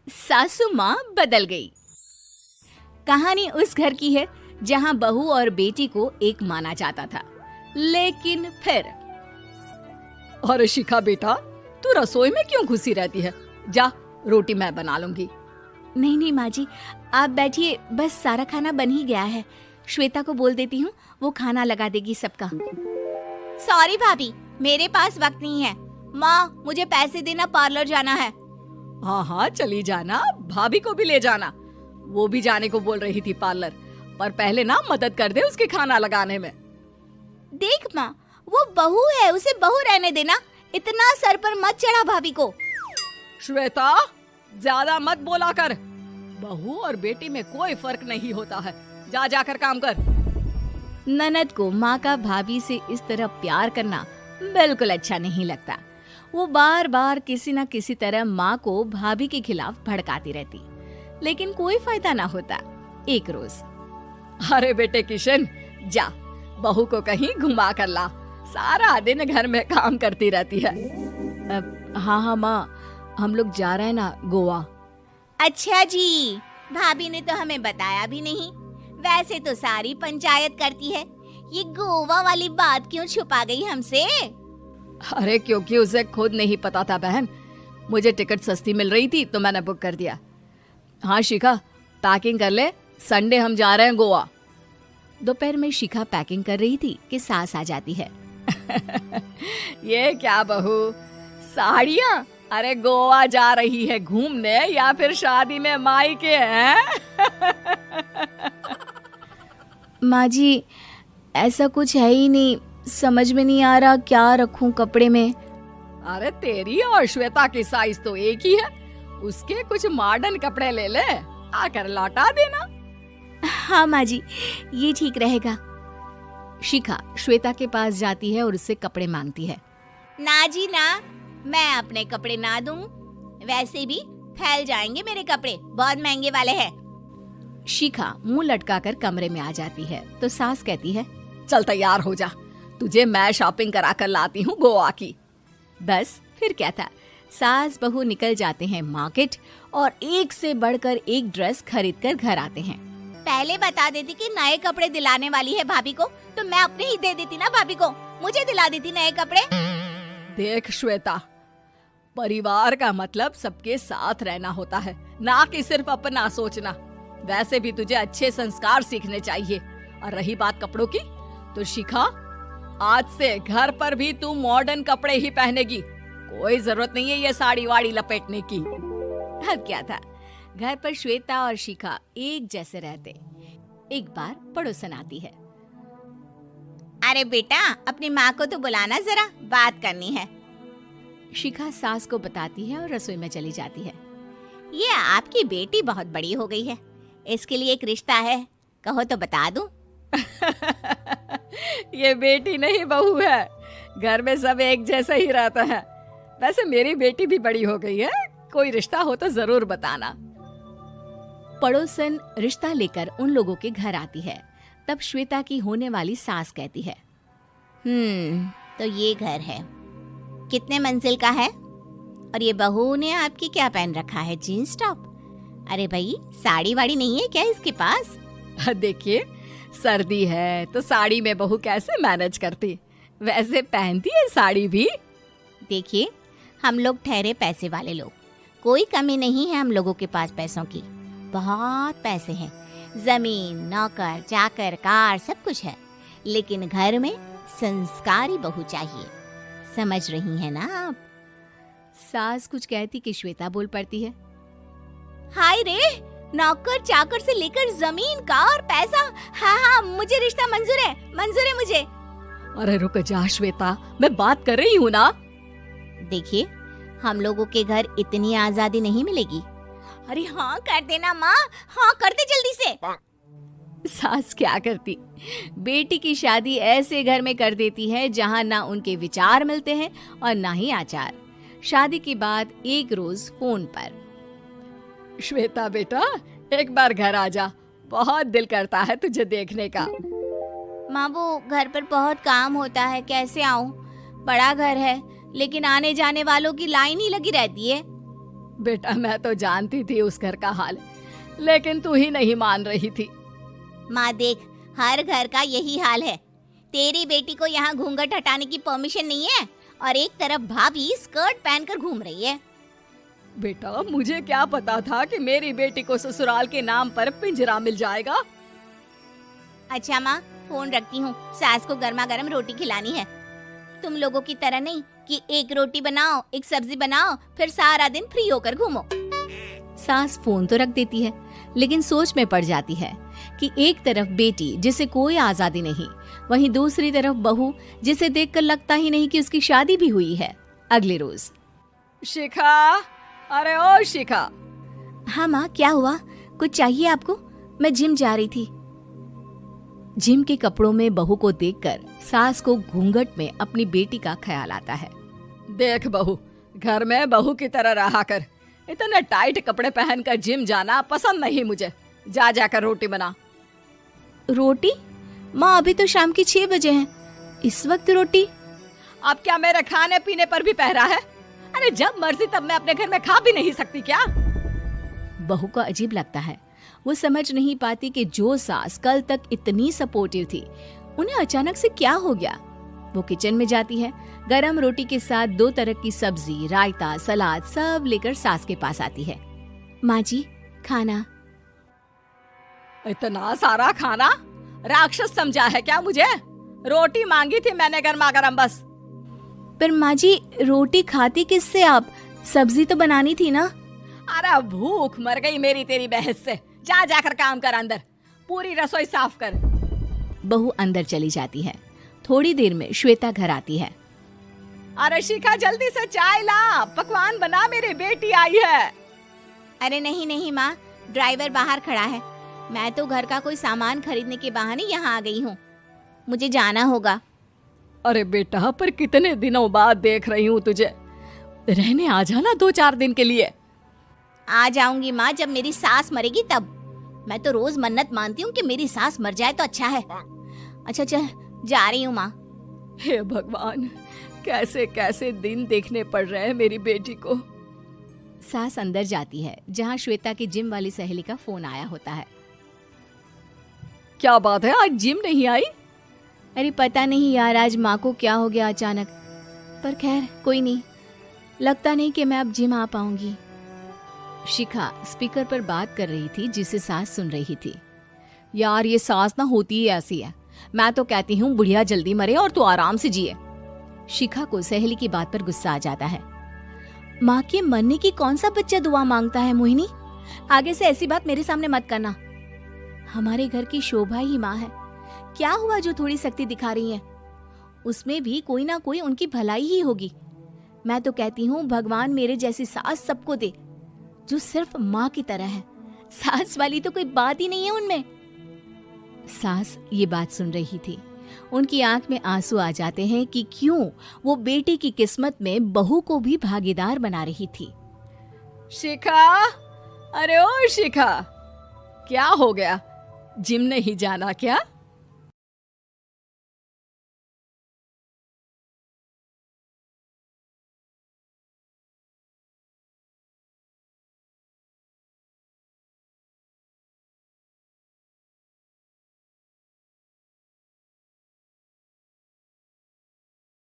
सासू माँ बदल गई। कहानी उस घर की है जहाँ बहू और बेटी को एक माना जाता था, लेकिन फिर अरे शिखा बेटा, तू रसोई में क्यों घुसी रहती है? जा, रोटी मैं बना लूंगी। नहीं नहीं माँ जी, आप बैठिए, बस सारा खाना बन ही गया है। श्वेता को बोल देती हूँ, वो खाना लगा देगी सबका। सॉरी भाभी, मेरे पास वक्त नहीं है। माँ, मुझे पैसे देना, पार्लर जाना है। हाँ हाँ चली जाना, भाभी को भी ले जाना। वो भी जाने को बोल रही थी पार्लर, पर पहले ना मदद कर दे उसके खाना लगाने में। देख माँ, वो बहू है, उसे बहू रहने देना, इतना सर पर मत चढ़ा भाभी को। श्वेता, ज्यादा मत बोला कर। बहू और बेटी में कोई फर्क नहीं होता है। जा जाकर काम कर। ननद को माँ का भाभी से इस तरह प्यार करना बिल्कुल अच्छा नहीं लगता। वो बार बार किसी न किसी तरह माँ को भाभी के खिलाफ भड़काती रहती, लेकिन कोई फायदा ना होता। एक रोज, अरे बेटे किशन, जा बहू को कहीं घुमा कर ला, सारा दिन घर में काम करती रहती है। हाँ हाँ माँ, हम लोग जा रहे हैं ना गोवा। अच्छा जी, भाभी ने तो हमें बताया भी नहीं। वैसे तो सारी पंचायत करती है, ये गोवा वाली बात क्यों छुपा गई हमसे? अरे क्योंकि उसे खुद नहीं पता था बहन। मुझे टिकट सस्ती मिल रही थी तो मैंने बुक कर दिया। हाँ शिखा, पैकिंग कर ले, संडे हम जा रहे हैं गोवा। दोपहर में शिखा पैकिंग कर रही थी कि सास आ जाती है। ये क्या बहू, साड़ियाँ? अरे गोवा जा रही है घूमने या फिर शादी में मायके हैं? माँ जी, ऐसा कुछ है ही नहीं, समझ में नहीं आ रहा क्या रखूं कपड़े में। अरे तेरी और श्वेता की साइज तो एक ही है, उसके कुछ मॉडर्न कपड़े ले ले, आकर लौटा देना। हाँ माँ जी, ये ठीक रहेगा। शिखा श्वेता के पास जाती है और उससे कपड़े मांगती है। ना जी ना, मैं अपने कपड़े ना दूं, वैसे भी फैल जाएंगे मेरे कपड़े, बहुत महंगे वाले हैं। शिखा मुंह लटकाकर कमरे में आ जाती है तो सास कहती है, चल तैयार हो जा, तुझे मैं शॉपिंग करा कर लाती हूँ गोवा की। बस फिर क्या था, सास बहू निकल जाते हैं मार्केट और एक से बढ़कर एक ड्रेस खरीद कर घर आते हैं। पहले बता देती कि नए कपड़े दिलाने वाली है भाभी को, तो मैं अपने ही दे देती ना भाभी को, मुझे दिला देती नए कपड़े। देख श्वेता, परिवार का मतलब सबके साथ रहना होता है, ना कि सिर्फ अपना सोचना। वैसे भी तुझे अच्छे संस्कार सीखने चाहिए। और रही बात कपड़ों की, तो शिखा, आज से घर पर भी तू मॉडर्न कपड़े ही पहनेगी। कोई जरूरत नहीं है ये साड़ी वाड़ी लपेटने की। अब क्या था, घर पर श्वेता और शिखा एक जैसे रहते। एक बार पड़ोसन आती है। अरे बेटा, अपनी माँ को तो बुलाना, जरा बात करनी है। शिखा सास को बताती है और रसोई में चली जाती है। ये आपकी बेटी बहुत बड़ी हो गई है, इसके लिए एक रिश्ता है, कहो तो बता दूं। ये बेटी नहीं बहू है, घर में सब एक जैसा ही रहता है। वैसे मेरी बेटी भी बड़ी हो गई है, कोई रिश्ता हो तो जरूर बताना। पड़ोसन रिश्ता लेकर उन लोगों के घर आती है। तब श्वेता की होने वाली सास कहती है, तो ये घर है, कितने मंजिल का है? और ये बहू ने आपकी क्या पहन रखा है, जीन्स टॉप? अरे भाई, साड़ी वाड़ी नहीं है क्या इसके पास? देखिए, सर्दी है तो साड़ी में बहू कैसे मैनेज करती, वैसे पहनती है साड़ी भी। देखिए, हम लोग ठहरे पैसे वाले लोग, कोई कमी नहीं है हम लोगों के पास पैसों की, बहुत पैसे हैं, जमीन, नौकर चाकर, कार, सब कुछ है, लेकिन घर में संस्कारी बहू चाहिए, समझ रही हैं ना आप? सास कुछ कहती कि श्वेता बोल पड़ती है, हाय रे, नौकर चाकर से लेकर जमीन, कार, पैसा, हाँ, मुझे रिश्ता मंजूर है मुझे। अरे रुक जा श्वेता, मैं बात कर रही हूँ ना। देखिए, हम लोगों के घर इतनी आजादी नहीं मिलेगी। अरे हाँ कर देना माँ, हाँ कर दे जल्दी से। सास क्या करती, बेटी की शादी ऐसे घर में कर देती है जहाँ ना उनके विचार मिलते हैं और ना ही आचार। शादी के बाद एक रोज फोन पर, श्वेता बेटा, एक बार घर आ जा, बहुत दिल करता है तुझे देखने का। माँ, वो घर पर बहुत काम होता है, कैसे आऊँ? बड़ा घर है, लेकिन आने जाने वालों की लाइन ही लगी रहती है। बेटा मैं तो जानती थी उस घर का हाल, लेकिन तू ही नहीं मान रही थी। माँ देख, हर घर का यही हाल है। तेरी बेटी को यहाँ घूंघट हटाने की परमिशन नहीं है और एक तरफ भाभी स्कर्ट पहनकर घूम रही है। बेटा मुझे क्या पता था कि मेरी बेटी को ससुराल के नाम पर पिंजरा मिल जाएगा। अच्छा माँ, फोन रखती हूँ, सास को गर्मा गर्म रोटी खिलानी है। तुम लोगों की तरह नहीं कि एक रोटी बनाओ, एक सब्जी बनाओ, फिर सारा दिन फ्री होकर घूमो। सास फोन तो रख देती है, लेकिन सोच में पड़ जाती है कि एक तरफ बेटी जिसे कोई आजादी नहीं, वहीं दूसरी तरफ बहू जिसे देखकर लगता ही नहीं कि उसकी शादी भी हुई है। अगले रोज। शिखा, अरे ओ शिखा। हाँ माँ, क्या हुआ? कुछ चाहिए आपको? मैं जिम जा रही थी। जिम के कपड़ों में बहू को देखकर सास को घूंघट में अपनी बेटी का ख्याल आता है। देख बहू, घर में बहू की तरह रहा कर। इतने टाइट कपड़े पहनकर जिम जाना पसंद नहीं मुझे। जा जाकर रोटी बना। रोटी? माँ अभी तो शाम की 6 बजे हैं, इस वक्त रोटी? अब क्या मेरे खाने पीने पर भी पहरा है? अरे जब मर्जी तब मैं अपने घर में खा भी नहीं सकती क्या? बहू को अजीब लगता है। वो समझ नहीं पाती कि जो सास कल तक इतनी सपोर्टिव थी, उन्हें अचानक से क्या हो गया। वो किचन में जाती है, गरम रोटी के साथ 2 तरह की सब्जी, रायता, सलाद सब लेकर सास के पास आती है। माँ जी, खाना। इतना सारा खाना? राक्षस समझा है क्या मुझे? रोटी मांगी थी मैंने गर्मा गर्म बस। पर माँ जी, रोटी खाती किससे आप? सब्जी तो बनानी थी ना। अरे भूख मर गई मेरी तेरी बहस से। जा जाकर काम कर, अंदर पूरी रसोई साफ कर। बहू अंदर चली जाती है। थोड़ी देर में श्वेता घर आती है। अरे शिखा, जल्दी से चाय ला, पकवान बना, मेरी बेटी आई है। अरे नहीं नहीं माँ, ड्राइवर बाहर खड़ा है। मैं तो घर का कोई सामान खरीदने के बहाने यहाँ आ गई हूँ, मुझे जाना होगा। अरे बेटा, पर कितने दिनों बाद देख रही हूँ तुझे, रहने आ जाना 2-4 दिन के लिए। आ जाऊंगी माँ, जब मेरी सास मरेगी तब। मैं तो रोज मन्नत मानती हूँ कि मेरी सास मर जाए तो अच्छा है। अच्छा चल, जा रही हूँ माँ। हे भगवान, कैसे कैसे दिन देखने पड़ रहे हैं मेरी बेटी को। सास अंदर जाती है, जहाँ श्वेता की जिम वाली सहेली का फोन आया होता है। क्या बात है, आज जिम नहीं आई? अरे पता नहीं यार, आज माँ को क्या हो गया अचानक। पर खैर कोई नहीं, लगता नहीं कि मैं अब जिम आ पाऊंगी। शिखा स्पीकर पर बात कर रही थी, जिसे सास सुन रही थी। यार ये सास ना होती ही ऐसी है। मैं तो कहती हूँ बुढ़िया जल्दी मरे और तू आराम से जिए। शिखा को सहेली की बात पर गुस्सा आ जाता है। माँ के मरने की कौन सा बच्चा दुआ मांगता है मोहिनी? आगे से ऐसी बात मेरे सामने मत करना। हमारे घर की शोभा ही माँ है। क्या हुआ जो थोड़ी सख्ती दिखा रही है? उसमें भी कोई ना कोई उनकी भलाई ही होगी। मैं तो कहती हूँ भगवान मेरे जैसी सास सबको दे, जो सिर्फ माँ की तरह है। सास वाली तो कोई बात ही नहीं है उनमें। सास ये बात सुन रही थी। उनकी आंख में आंसू आ जाते हैं कि क्यों वो बेटी की किस्मत में बहू को भी भागीदार बना रही थी। शिखा, अरे ओ शिखा, क्या हो गया? जिम नहीं जाना क्या?